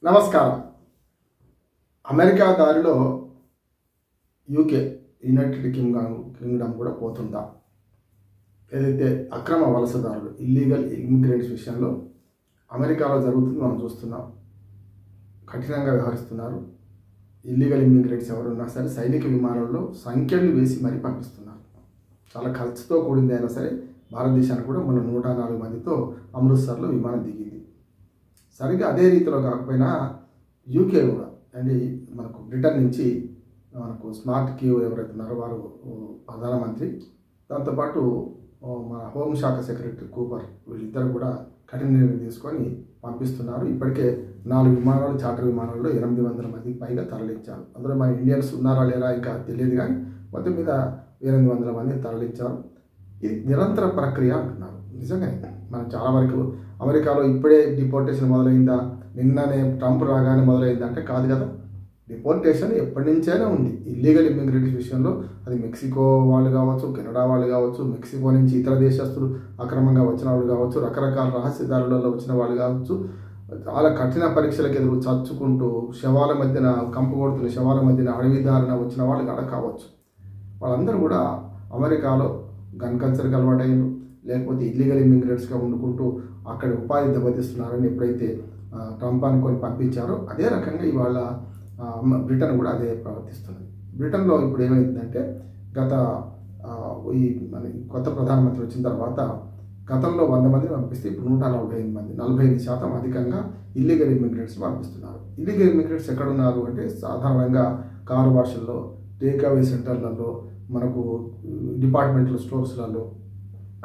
నమస్కారం. అమెరికా దారిలో UK United Kingdom కూడా పోతుందా? ఏదైతే అక్రమ వలసదారులు ఇల్లీగల్ ఇమిగ్రెంట్స్ విషయంలో అమెరికాలో జరుగుతుంది మనం చూస్తున్నాం. కఠినంగా వ్యవహరిస్తున్నారు. ఇల్లీగల్ ఇమిగ్రెంట్స్ ఎవరున్నా సరే సైనిక విమానాల్లో సంఖ్యలు వేసి మరీ పంపిస్తున్నారు. చాలా ఖర్చుతో కూడింది అయినా సరే భారతదేశానికి కూడా మన 104 మందితో అమృత్సర్లో విమానం దిగింది. సరిగ్గా అదే రీతిలో కాకపోయినా యూకే కూడా అంటే మనకు బ్రిటన్ నుంచి మనకు స్మార్ట్ క్యూ ఎవరైతే ఉన్నారో వారు ప్రధానమంత్రి, దాంతోపాటు మన హోంశాఖ సెక్రటరీ కూపర్ వీళ్ళిద్దరు కూడా కఠిన నిర్ణయం తీసుకొని పంపిస్తున్నారు. ఇప్పటికే 4 విమానాలు చార్టర్ విమానాల్లో 800 మందికి పైగా తరలించారు. అందులో మన ఇండియన్స్ ఉన్నారా లేరా ఇంకా తెలియదు, కానీ మొత్తం మీద 800 మందిని తరలించారు. ఇది నిరంతర ప్రక్రియ అంటున్నారు. నిజంగానే మనం చాలా వరకు అమెరికాలో ఇప్పుడే డిపోర్టేషన్ మొదలైందా, నిన్ననే ట్రంప్ రాగానే మొదలైందా అంటే కాదు కదా. డిపోర్టేషన్ ఎప్పటి నుంచైనా ఉంది. ఇల్లీగల్ ఇమిగ్రెంట్స్ విషయంలో అది మెక్సికో వాళ్ళు కావచ్చు, కెనడా వాళ్ళు కావచ్చు, మెక్సికో నుంచి ఇతర దేశస్తులు అక్రమంగా వచ్చిన వాళ్ళు కావచ్చు, రకరకాల రహస్యదారులలో వచ్చిన వాళ్ళు కావచ్చు, చాలా కఠిన పరీక్షలకు ఎదురు చచ్చుకుంటూ శవాల మధ్యన కంపు కొడుతున్న శవాల మధ్యన అడవి దారిన వచ్చిన వాళ్ళు కూడా కావచ్చు. వాళ్ళందరూ కూడా అమెరికాలో గన్ కల్చర్కి అలవాటైన లేకపోతే ఇల్లీగల్ ఇమిగ్రెంట్స్గా వండుకుంటూ అక్కడ ఉపాధి దెబ్బతీస్తున్నారని ఎప్పుడైతే ట్రంప్ అనుకొని పంపించారో అదే రకంగా ఇవాళ బ్రిటన్ కూడా అదే ప్రవర్తిస్తున్నది. బ్రిటన్లో ఇప్పుడు ఏమైందంటే ఈ మన కొత్త ప్రధానమంత్రి వచ్చిన తర్వాత గతంలో 100 మంది పంపిస్తే ఇప్పుడు 145 మంది, 45% అధికంగా ఇల్లీగల్ ఇమిగ్రెంట్స్ పంపిస్తున్నారు. ఇల్లీగల్ ఇమిగ్రెంట్స్ ఎక్కడున్నారు అంటే సాధారణంగా కారు వాషల్లో, టేక్అవే సెంటర్లలో, మనకు డిపార్ట్మెంటల్ స్టోర్స్లలో,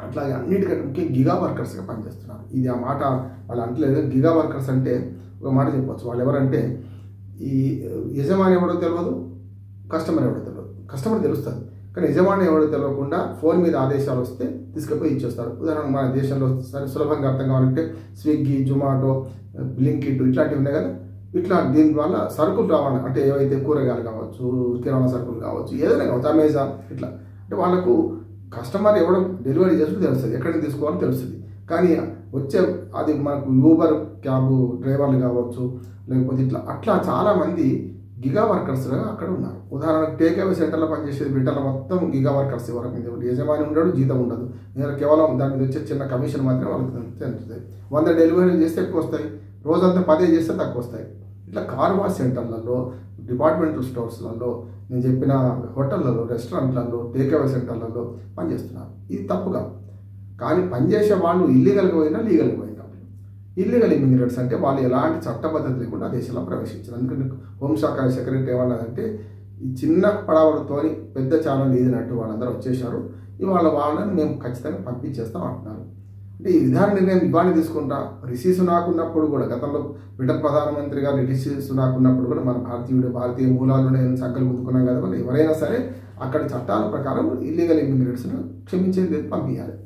అట్లాగే అన్నిటికంటే ముఖ్యంగా గిగా వర్కర్స్గా పనిచేస్తున్నారు. ఇది ఆ మాట వాళ్ళు అంటలేదు. గిగా వర్కర్స్ అంటే ఒక మాట చెప్పవచ్చు. వాళ్ళు ఎవరంటే ఈ యజమాని ఎవడో తెలియదు, కస్టమర్ ఎవడో తెలియదు. కస్టమర్ తెలుస్తుంది కానీ యజమాని ఎవడో తెలియకుండా ఫోన్ మీద ఆదేశాలు వస్తే తీసుకుపోయి ఇచ్చేస్తారు. ఉదాహరణకు మన దేశంలో సరే సులభంగా అర్థం కావాలంటే స్విగ్గీ, జొమాటో, బ్లింకిట్ ఇట్లాంటివి ఉన్నాయి కదా. ఇట్లా దీనివల్ల సరుకులు రావాలి అంటే ఏవైతే కూరగాయలు కావచ్చు, కిరాణా సరుకులు కావచ్చు, ఏదైనా కావచ్చు, అమెజాన్ ఇట్లా అంటే వాళ్ళకు కస్టమర్ ఎవడో డెలివరీ చేస్తూ తెలుస్తుంది, ఎక్కడికి తీసుకోవాలో తెలుస్తుంది. కానీ వచ్చే అది మనకు ఊబర్ క్యాబ్ డ్రైవర్లు కావచ్చు, లేకపోతే అట్లా చాలామంది గిగా వర్కర్స్గా అక్కడ ఉన్నారు. ఉదాహరణకు టేక్అవే సెంటర్లో పనిచేసేది బ్రిటన్లో మొత్తం గిగా వర్కర్స్ వరకు యజమాని ఉండడు, జీతం ఉండదు. కేవలం దాని మీద వచ్చే చిన్న కమిషన్ మాత్రమే వాళ్ళకి తెలుస్తుంది. 100 డెలివరీలు చేస్తే ఎక్కువ వస్తాయి, రోజంతా 10 చేస్తే తక్కువ వస్తాయి. ఇట్లా కార్ వాష్ సెంటర్లలో, డిపార్ట్మెంటల్ స్టోర్స్లలో, నేను చెప్పిన హోటళ్లలో, రెస్టారెంట్లలో, టేక్అవే సెంటర్లలో పనిచేస్తున్నారు. ఇది తప్పుగా. కానీ పనిచేసే వాళ్ళు ఇల్లీగల్గా పోయినా లీగల్గా పోయినా ఇల్లీగల్ ఇమిగ్రెంట్స్ అంటే వాళ్ళు ఎలాంటి చట్టబద్ధత లేకుండా దేశంలో ప్రవేశించారు. అందుకని హోంశాఖ సెక్రటరీ ఏమన్నదంటే ఈ చిన్న పడవలతోని పెద్ద ఛానల్ ఈదినట్టు వాళ్ళందరూ వచ్చేసారు, ఇవాళ వాళ్ళని మేము ఖచ్చితంగా పంపించేస్తాం అంటున్నారు. అంటే ఈ విధాన నిర్ణయం ఇవాళ తీసుకుంటా. రిషి సునాక్ ఉన్నప్పుడు కూడా, గతంలో బ్రిటన్ ప్రధానమంత్రిగా రిషి సునాక్ ఉన్నప్పుడు కూడా మన భారతీయ మూలాలు నేను సంకలు గుర్తుకున్నాం కదా, వాళ్ళు ఎవరైనా సరే అక్కడ చట్టాల ప్రకారం ఇల్లీగల్ ఇమిగ్రెంట్స్ను క్షమించేది పంపించాలి.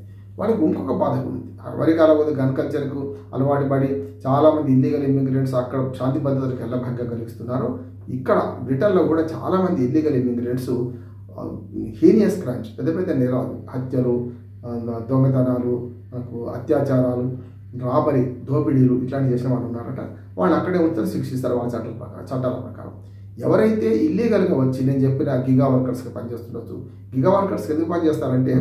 వాళ్ళకి ఇంకొక బాధ ఉంది. అమెరికాలో పోతే గన్ కల్చర్కు అలవాటు పడి చాలామంది ఇల్లీగల్ ఇమిగ్రెంట్స్ అక్కడ శాంతి భద్రతలకు ఎల్లభంగం కలిగిస్తున్నారు. ఇక్కడ బ్రిటన్లో కూడా చాలామంది ఇల్లీగల్ ఇమిగ్రెంట్స్ హీనియస్ క్రైమ్స్, పెద్ద పెద్ద నేరాలు, హత్యలు, దొంగతనాలు, మనకు అత్యాచారాలు, రాబరీ, దోపిడీలు ఇట్లాంటివి చేసిన వాళ్ళు ఉన్నారట. వాళ్ళు అక్కడే ఉంటారు, శిక్షిస్తారు వాళ్ళ చట్టాల ప్రకారం. ఎవరైతే ఇల్లీగల్గా వచ్చి నేను చెప్పిన గిగా వర్కర్స్గా పనిచేస్తుండొచ్చు. గిగా వర్కర్స్కి ఎందుకు పనిచేస్తారంటే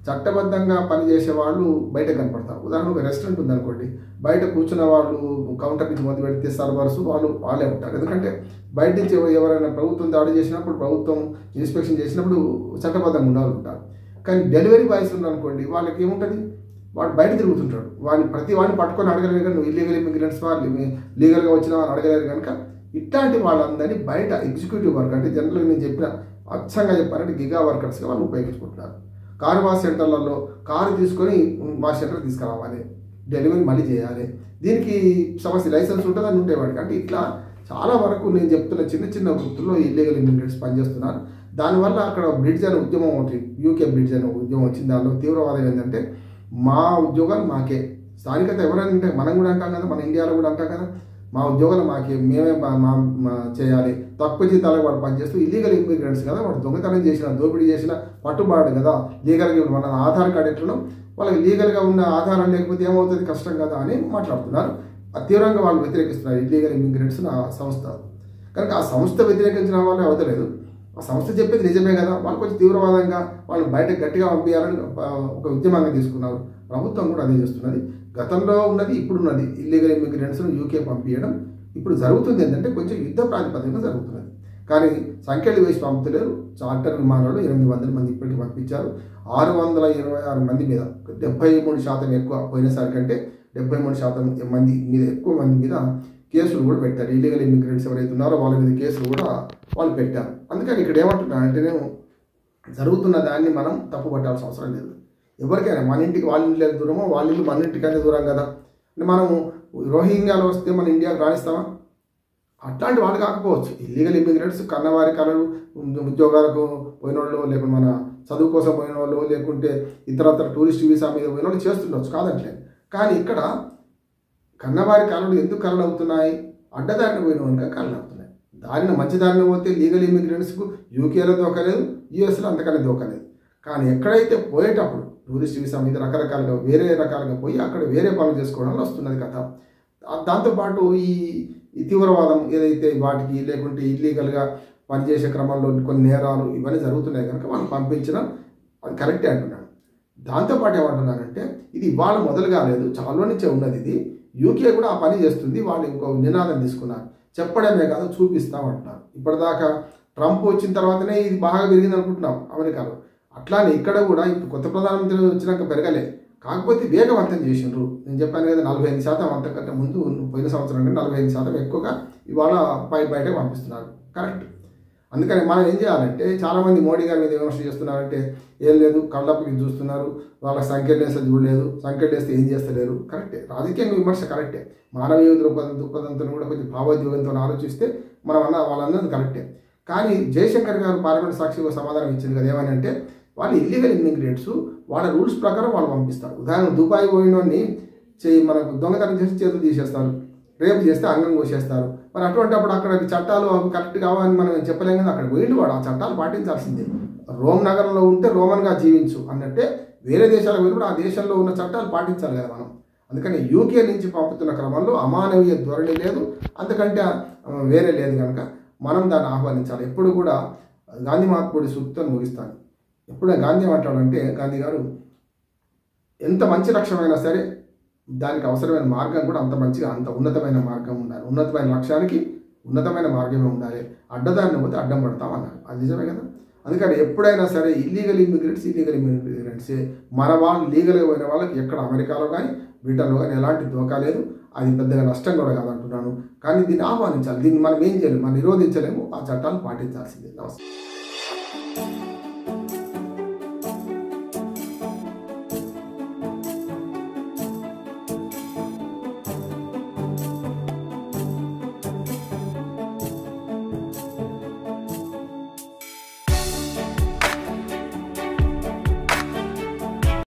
చట్టబద్ధంగా పనిచేసే వాళ్ళు బయట కనపడతారు. ఉదాహరణకు రెస్టారెంట్ ఉందనుకోండి, బయట కూర్చున్న వాళ్ళు కౌంటర్ నుంచి మొదలు పెడితే సర్వర్స్ వాళ్ళే ఉంటారు. ఎందుకంటే బయట నుంచి ఎవరైనా ప్రభుత్వం దాడి చేసినప్పుడు, ప్రభుత్వం ఇన్స్పెక్షన్ చేసినప్పుడు చట్టబద్ధంగా ఉండాలి ఉంటారు. కానీ డెలివరీ బాయ్స్ ఉన్నారనుకోండి, వాళ్ళకి ఏముంటుంది, వాడు బయట తిరుగుతుంటాడు. ప్రతి వాడిని పట్టుకొని అడగలేరు కనుక, నువ్వు ఇల్లీగల్ ఇమిగ్రెంట్స్ వాళ్ళు లీగల్గా వచ్చిన వాళ్ళు అడగలేరు కనుక ఇట్లాంటి వాళ్ళందరినీ బయట ఎగ్జిక్యూటివ్ వర్క్ అంటే జనరల్గా నేను చెప్పిన అచ్చంగా చెప్పాలంటే గిగా వర్కర్స్గా వాళ్ళు ఉపయోగించుకుంటున్నారు. కారు వాష్ సెంటర్లలో కారు తీసుకొని వాష్ సెంటర్ తీసుకురావాలి, డెలివరీ మళ్ళీ చేయాలి. దీనికి సమస్య లైసెన్స్ ఉంటుంది అని ఉంటే వాడికి. అంటే ఇట్లా చాలా వరకు నేను చెప్తున్న చిన్న చిన్న వృత్తుల్లో ఇల్లీగల్ ఇమిగ్రెంట్స్ పనిచేస్తున్నారు. దానివల్ల అక్కడ బ్రిడ్జ్ అనే ఉద్యమం ఒకటి, యూకే బ్రిడ్జ్ అనే ఉద్యమం వచ్చింది. దానిలో తీవ్రవాదం ఏంటంటే మా ఉద్యోగాలు మాకే, స్థానికత ఎవరైనా అంటే మనం కూడా అంటాం కదా, మన ఇండియాలో కూడా అంటాం కదా, మా ఉద్యోగాలు మాకే, మేమే చేయాలి. తక్కువ జీతాలకు వాడు పనిచేస్తూ ఇల్లీగల్ ఇమిగ్రెంట్స్ కదా, వాడు దొంగతనం చేసిన, దోపిడీ చేసిన పట్టుబాడు కదా, లీగల్గా మన ఆధార్ కార్డు ఎట్లనో వాళ్ళకి లీగల్గా ఉన్న ఆధారం లేకపోతే ఏమవుతుంది, కష్టం కదా అని మాట్లాడుతున్నారు. తీవ్రంగా వాళ్ళు వ్యతిరేకిస్తున్నారు ఇల్లీగల్ ఇమిగ్రెంట్స్ ఆ సంస్థ. కనుక ఆ సంస్థ వ్యతిరేకించిన వాళ్ళే అవతలేదు, ఆ సంస్థ చెప్పేది నిజమే కదా, వాళ్ళు కొంచెం తీవ్రవాదంగా వాళ్ళు బయట గట్టిగా పంపించాలని ఒక ఉద్యమంగా తీసుకున్నారు. ప్రభుత్వం కూడా అదే చేస్తున్నది. గతంలో ఉన్నది ఇప్పుడు ఉన్నది, ఇల్లీగల్ ఇమిగ్రెంట్స్ను యూకే పంపించడం. ఇప్పుడు జరుగుతుంది ఏంటంటే కొంచెం యుద్ధ ప్రాతిపదికన జరుగుతున్నది. కానీ సంఖ్యలు వేసి పంపుతలేరు. చార్టర్ విమానాలు 800 మంది ఇప్పటికీ పంపించారు. 626 మంది మీద 73% ఎక్కువ, పోయినసారి కంటే 73% మంది మీద ఎక్కువ మంది మీద కేసులు కూడా పెట్టారు. ఇల్లీగల్ ఇమిగ్రెంట్స్ ఎవరైతే ఉన్నారో వాళ్ళ మీద కేసులు కూడా వాళ్ళు పెట్టారు. అందుకని ఇక్కడ ఏమంటున్నానంటేనేమో జరుగుతున్న దాన్ని మనం తప్పు పట్టాల్సిన అవసరం లేదు. ఎవరికైనా మన ఇంటికి వాళ్ళ ఇంట్లో దూరమో వాళ్ళ ఇల్లు మన ఇంటికైనా దూరం కదా. అంటే మనము రోహింగ్యాలు వస్తే మన ఇండియాకు రాణిస్తామా? అట్లాంటి వాళ్ళు కాకపోవచ్చు. ఇల్లీగల్ ఇమిగ్రెంట్స్ కన్నవారి కళలు ఉద్యోగాలకు పోయిన వాళ్ళు, లేకుంటే మన చదువు కోసం పోయిన వాళ్ళు, లేకుంటే ఇతరత్ర టూరిస్ట్ వీసా మీద పోయిన వాళ్ళు చేస్తుండొచ్చు, కాదంటలేదు. కానీ ఇక్కడ కన్నవారి కళలు ఎందుకు కళలు అవుతున్నాయి? అడ్డదారిని పోయిన కనుక కళలు అవుతున్నాయి. మంచి దారిని పోతే లీగల్ ఇమిగ్రెంట్స్కు యూకేలో దోకలేదు, యూఎస్లో అంతకన్నా దోకలేదు. కానీ ఎక్కడైతే పోయేటప్పుడు టూరిస్ట్ వీసా మీద రకరకాలుగా వేరే రకాలుగా పోయి అక్కడ వేరే పనులు చేసుకోవడంలో వస్తున్నది కథ. దాంతోపాటు ఈ తీవ్రవాదం ఏదైతే వాటికి, లేకుంటే ఇల్లీగల్గా పనిచేసే క్రమంలో కొన్ని నేరాలు ఇవన్నీ జరుగుతున్నాయి కనుక వాళ్ళు పంపించడం అది కరెక్టే అంటున్నాను. దాంతోపాటు ఏమంటున్నానంటే ఇది ఇవాళ మొదలు కాలేదు, చాలా నుంచే ఉన్నది. ఇది యూకే కూడా ఆ పని చేస్తుంది. వాళ్ళు ఇంకో నినాదం తీసుకున్నారు, చెప్పడమే కాదు చూపిస్తామంటున్నారు. ఇప్పటిదాకా ట్రంప్ వచ్చిన తర్వాతనే ఇది బాగా పెరిగింది అనుకుంటున్నాం అమెరికాలో. అట్లానే ఇక్కడ కూడా ఇప్పుడు కొత్త ప్రధానమంత్రి వచ్చినాక పెరగలే, కాకపోతే వేగవంతం చేసిండ్రు. నేను చెప్పాను కదా 45% అంతకంటే ముందు పోయిన సంవత్సరం కంటే 45% ఎక్కువగా ఇవాళ బయటకు పంపిస్తున్నారు. కరెక్ట్. అందుకని మనం ఏం చేయాలంటే, చాలామంది మోడీ గారి మీద విమర్శ చేస్తున్నారంటే ఏం లేదు, కళ్ళప్పకి చూస్తున్నారు, వాళ్ళ సంఖ్యలు వేస్తే చూడలేదు, సంఖ్యలు వేస్తే ఏం చేస్తలేరు. కరెక్టే, రాజకీయంగా విమర్శ కరెక్టే. మానవీయ దృక్పథంతో కూడా కొంచెం భావోద్వేగంతో ఆలోచిస్తే మనం వాళ్ళందరూ కరెక్టే. కానీ జయశంకర్ గారు పార్లమెంట్ సాక్షిగా సమాధానం ఇచ్చింది కదా, ఏమని అంటే వాళ్ళు ఇల్లీగల్ ఇమిగ్రెంట్స్ వాళ్ళ రూల్స్ ప్రకారం వాళ్ళు పంపిస్తారు. ఉదాహరణ దుబాయ్ పోయినోని మనకు దొంగతనం చేసి చేతులు తీసేస్తారు, రేపు చేస్తే అంగం కోసేస్తారు. మరి అటువంటిప్పుడు అక్కడ చట్టాలు అవి కరెక్ట్ కావాలని మనం చెప్పలేం కదా. అక్కడ పోయిండు వాడు, ఆ చట్టాలు పాటించాల్సిందే. రోమ్ నగరంలో ఉంటే రోమన్గా జీవించు అన్నట్టే వేరే దేశాలకు వెళ్ళి కూడా ఆ దేశంలో ఉన్న చట్టాలు పాటించాలి కదా మనం. అందుకని యూకే నుంచి పంపుతున్న క్రమంలో అమానవీయ ధోరణి లేదు, అంతకంటే వేరే లేదు కనుక మనం దాన్ని ఆహ్వానించాలి. ఎప్పుడు కూడా గాంధీ మహాత్ముడి సూక్తితో ముగిస్తాను. ఎప్పుడే గాంధీ మాట్లాడంటే, గాంధీ గారు ఎంత మంచి లక్ష్యమైనా సరే దానికి అవసరమైన మార్గం కూడా అంత మంచిగా, అంత ఉన్నతమైన మార్గం ఉండాలి. ఉన్నతమైన లక్ష్యానికి ఉన్నతమైన మార్గమే ఉండాలి. అడ్డదారిని పోతే అడ్డం పడతాం అన్నారు. అది నిజమే కదా. అందుకని ఎప్పుడైనా సరే ఇల్లీగల్ ఇమిగ్రెంట్సే మన వాళ్ళు, లీగల్గా పోయిన వాళ్ళకి ఎక్కడ అమెరికాలో కానీ బ్రిటన్లో కానీ ఎలాంటి దోకా లేదు. అది పెద్దగా నష్టం కూడా కాదంటున్నాను. కానీ దీన్ని ఆహ్వానించాలి. దీన్ని మనం ఏం చేయలేము, మనం నిరోధించలేము. ఆ చట్టాలు పాటించాల్సిందే. నమస్తే.